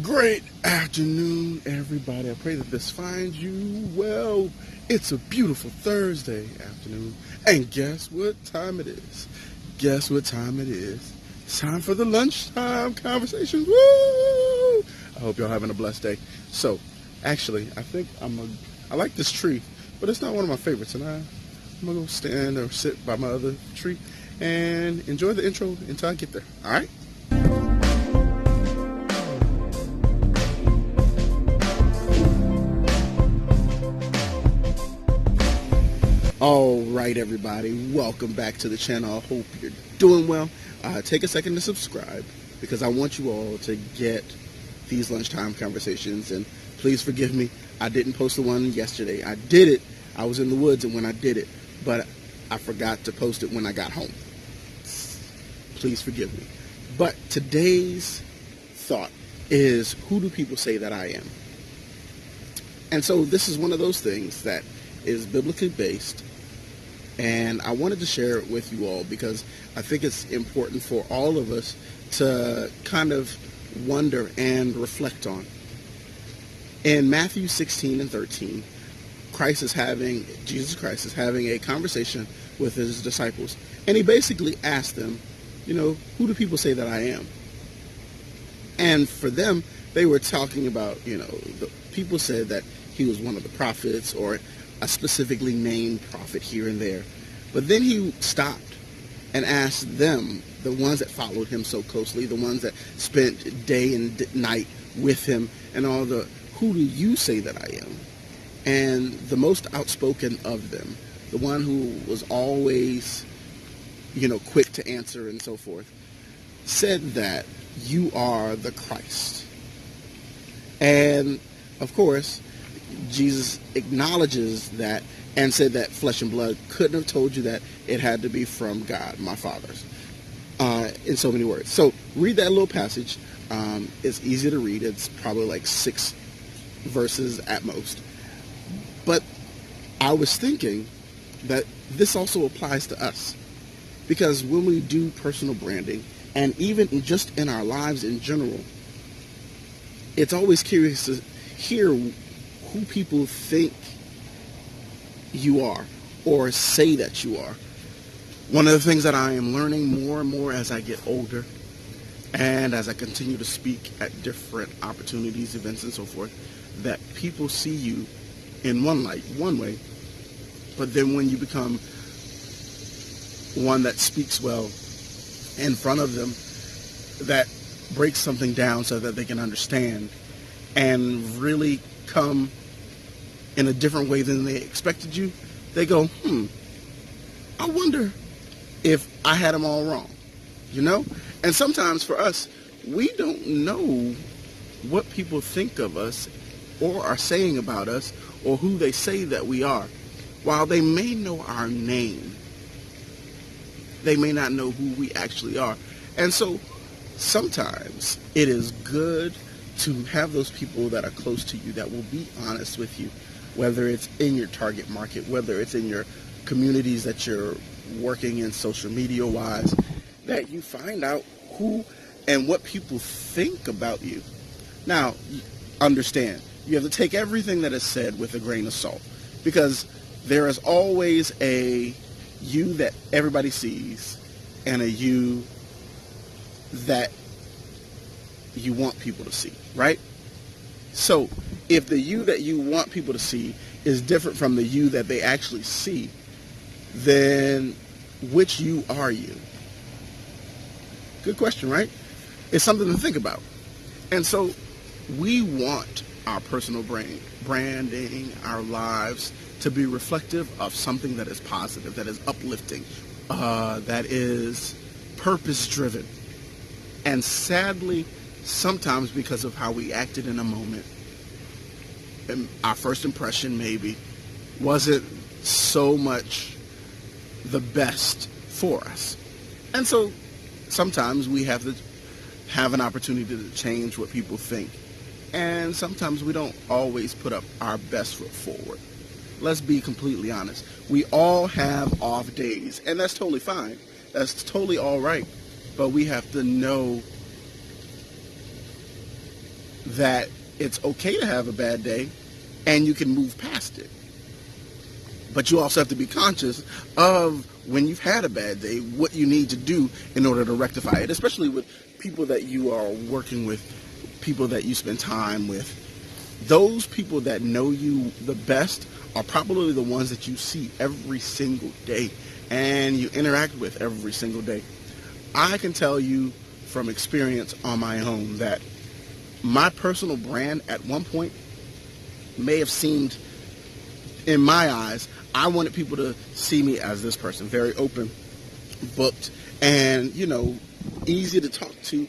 Great afternoon, everybody. I pray that this finds you well. It's a beautiful Thursday afternoon. And guess what time it is? Guess what time it is? It's time for the Lunchtime Conversations. Woo! I hope y'all having a blessed day. So, actually, I think I like this tree, but it's not one of my favorites. And I'm going to go stand or sit by my other tree and enjoy the intro until I get there. All right? All right, everybody, welcome back to the channel. I hope you're doing well. Take a second to subscribe because I want you all to get these lunchtime conversations. And please forgive me, I didn't post the one yesterday. I did it. I was in the woods and when I did it, but I forgot to post it when I got home. Please forgive me. But today's thought is, who do people say that I am? And so this is one of those things that is biblically based, and I wanted to share it with you all because I think it's important for all of us to kind of wonder and reflect on. In Matthew 16 and 13, Jesus Christ is having a conversation with his disciples, and he basically asked them, who do people say that I am? And for them, they were talking about, the people said that he was one of the prophets or a specifically named prophet here and there. But then he stopped and asked them, the ones that followed him so closely, the ones that spent day and night with him, and all who do you say that I am? And the most outspoken of them, the one who was always, quick to answer and so forth, said that you are the Christ. And of course, Jesus acknowledges that and said that flesh and blood couldn't have told you that. It had to be from God, my Father's, in so many words. So read that little passage. It's easy to read. It's probably like 6 verses at most. But I was thinking that this also applies to us, because when we do personal branding, and even just in our lives in general, it's always curious to hear who people think you are or say that you are. One of the things that I am learning more and more as I get older and as I continue to speak at different opportunities, events, and so forth, that people see you in one light, one way, but then when you become one that speaks well in front of them, that breaks something down so that they can understand and really come in a different way than they expected you, they go, I wonder if I had them all wrong, And sometimes for us, we don't know what people think of us or are saying about us or who they say that we are. While they may know our name, they may not know who we actually are. And so sometimes it is good to have those people that are close to you that will be honest with you, whether it's in your target market, whether it's in your communities that you're working in social media wise, that you find out who and what people think about you. Now, understand, you have to take everything that is said with a grain of salt, because there is always a you that everybody sees and a you that you want people to see, right? So if the you that you want people to see is different from the you that they actually see, then which you are you? Good question, right? It's something to think about. And so we want our personal branding, our lives to be reflective of something that is positive, that is uplifting, that is purpose-driven. And sadly, sometimes because of how we acted in a moment, and our first impression maybe wasn't so much the best for us. And so sometimes we have to have an opportunity to change what people think. And sometimes we don't always put up our best foot forward. Let's be completely honest. We all have off days, and that's totally fine. That's totally all right. But we have to know that it's okay to have a bad day and you can move past it. But you also have to be conscious of when you've had a bad day, what you need to do in order to rectify it, especially with people that you are working with, people that you spend time with. Those people that know you the best are probably the ones that you see every single day and you interact with every single day. I can tell you from experience on my own that my personal brand at one point may have seemed, in my eyes, I wanted people to see me as this person, very open, booked, and, easy to talk to.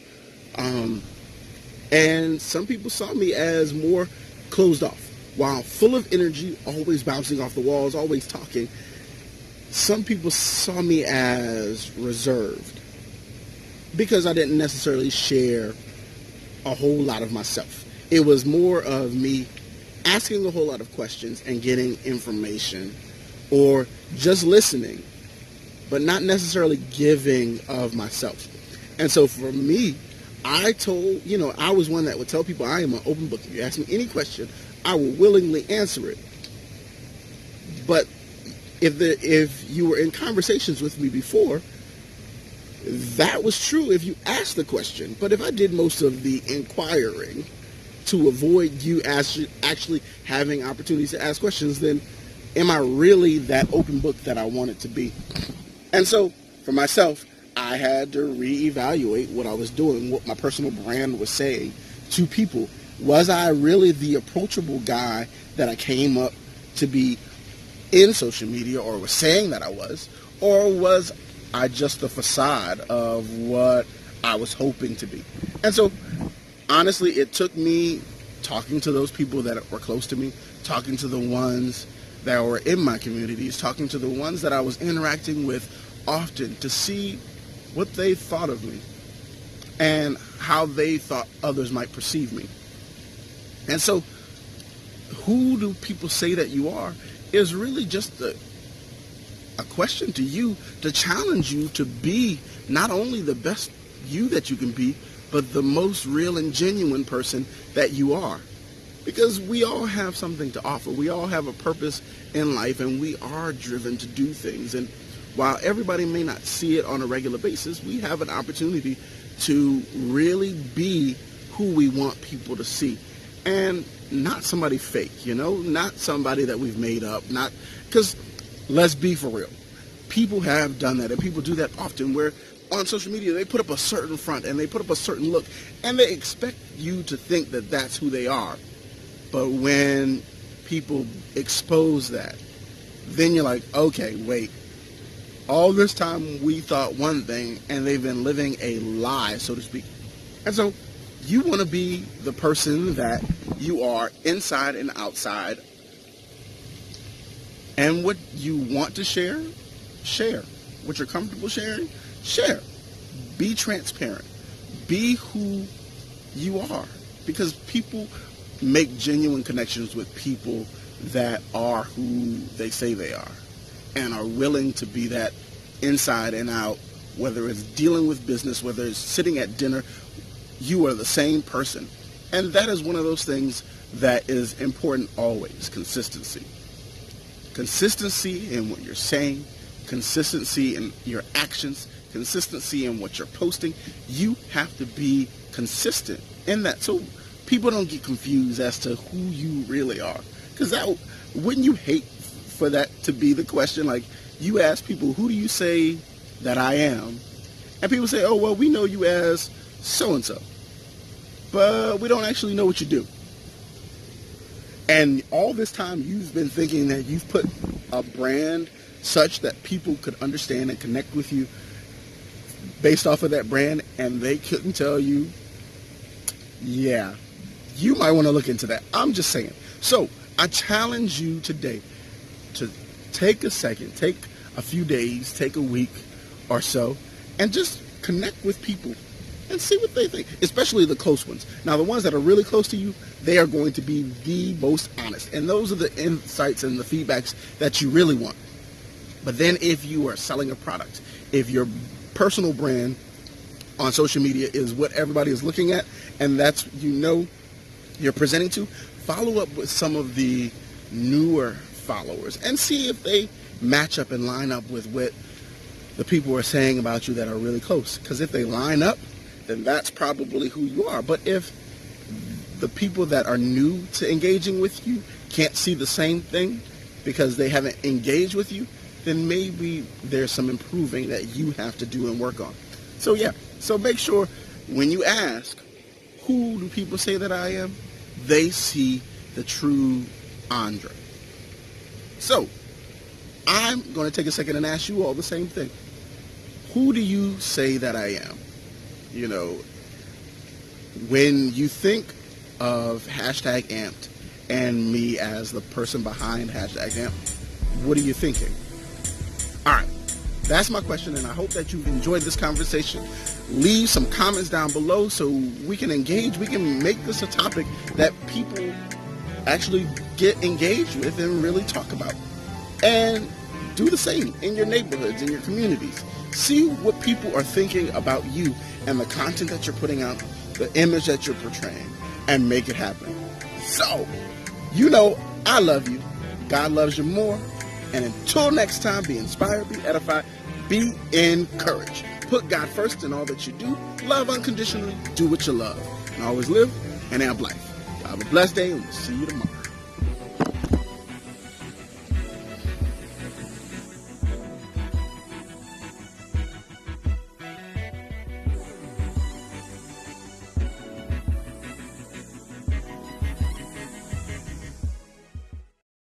And some people saw me as more closed off. While full of energy, always bouncing off the walls, always talking, some people saw me as reserved because I didn't necessarily share a whole lot of myself. It was more of me asking a whole lot of questions and getting information, or just listening, but not necessarily giving of myself. And so for me, I was one that would tell people I am an open book. If you ask me any question, I will willingly answer it. But if you were in conversations with me before, that was true if you asked the question. But if I did most of the inquiring to avoid you actually having opportunities to ask questions, then am I really that open book that I wanted to be? And so for myself, I had to reevaluate what I was doing, what my personal brand was saying to people. Was I really the approachable guy that I came up to be in social media, or was saying that I was? Or was I just the facade of what I was hoping to be? And so, honestly, it took me talking to those people that were close to me, talking to the ones that were in my communities, talking to the ones that I was interacting with often, to see what they thought of me and how they thought others might perceive me. And so, who do people say that you are is really just a question to you, to challenge you to be not only the best you that you can be, but the most real and genuine person that you are. Because we all have something to offer. We all have a purpose in life, and we are driven to do things. And while everybody may not see it on a regular basis, we have an opportunity to really be who we want people to see. And not somebody fake, not somebody that we've made up. Not because, let's be for real, people have done that, and people do that often, where on social media they put up a certain front and they put up a certain look, and they expect you to think that that's who they are. But when people expose that, then you're like, okay, wait. All this time we thought one thing, and they've been living a lie, so to speak. And so you want to be the person that you are inside and outside. And what you want to share, share. What you're comfortable sharing, share. Be transparent. Be who you are. Because people make genuine connections with people that are who they say they are, and are willing to be that inside and out, whether it's dealing with business, whether it's sitting at dinner. You are the same person. And that is one of those things that is important always: consistency. Consistency in what you're saying, consistency in your actions, consistency in what you're posting. You have to be consistent in that, so people don't get confused as to who you really are. Because wouldn't you hate for that to be the question? Like, you ask people, who do you say that I am? And people say, oh, well, we know you as so-and-so, but we don't actually know what you do. And all this time you've been thinking that you've put a brand such that people could understand and connect with you based off of that brand, and they couldn't tell you. Yeah, you might want to look into that. I'm just saying. So I challenge you today to take a second, take a few days, take a week or so, and just connect with people and see what they think, especially the close ones. Now, the ones that are really close to you, they are going to be the most honest, and those are the insights and the feedbacks that you really want. But then if you are selling a product, if your personal brand on social media is what everybody is looking at, and that's, you're presenting to, follow up with some of the newer followers and see if they match up and line up with what the people are saying about you that are really close. Because if they line up, then that's probably who you are. But if the people that are new to engaging with you can't see the same thing because they haven't engaged with you, then maybe there's some improving that you have to do and work on. So yeah, so make sure when you ask, who do people say that I am? They see the true Andre. So I'm going to take a second and ask you all the same thing. Who do you say that I am? You know, when you think of hashtag amped and me as the person behind hashtag amped, what are you thinking? All right, that's my question, and I hope that you've enjoyed this conversation. Leave some comments down below so we can engage. We can make this a topic that people actually get engaged with and really talk about. And do the same in your neighborhoods, in your communities. See what people are thinking about you and the content that you're putting out, the image that you're portraying, and make it happen. So, you know, I love you. God loves you more. And until next time, be inspired, be edified, be encouraged. Put God first in all that you do. Love unconditionally. Do what you love. And always live an amp life. Have a blessed day, and we'll see you tomorrow.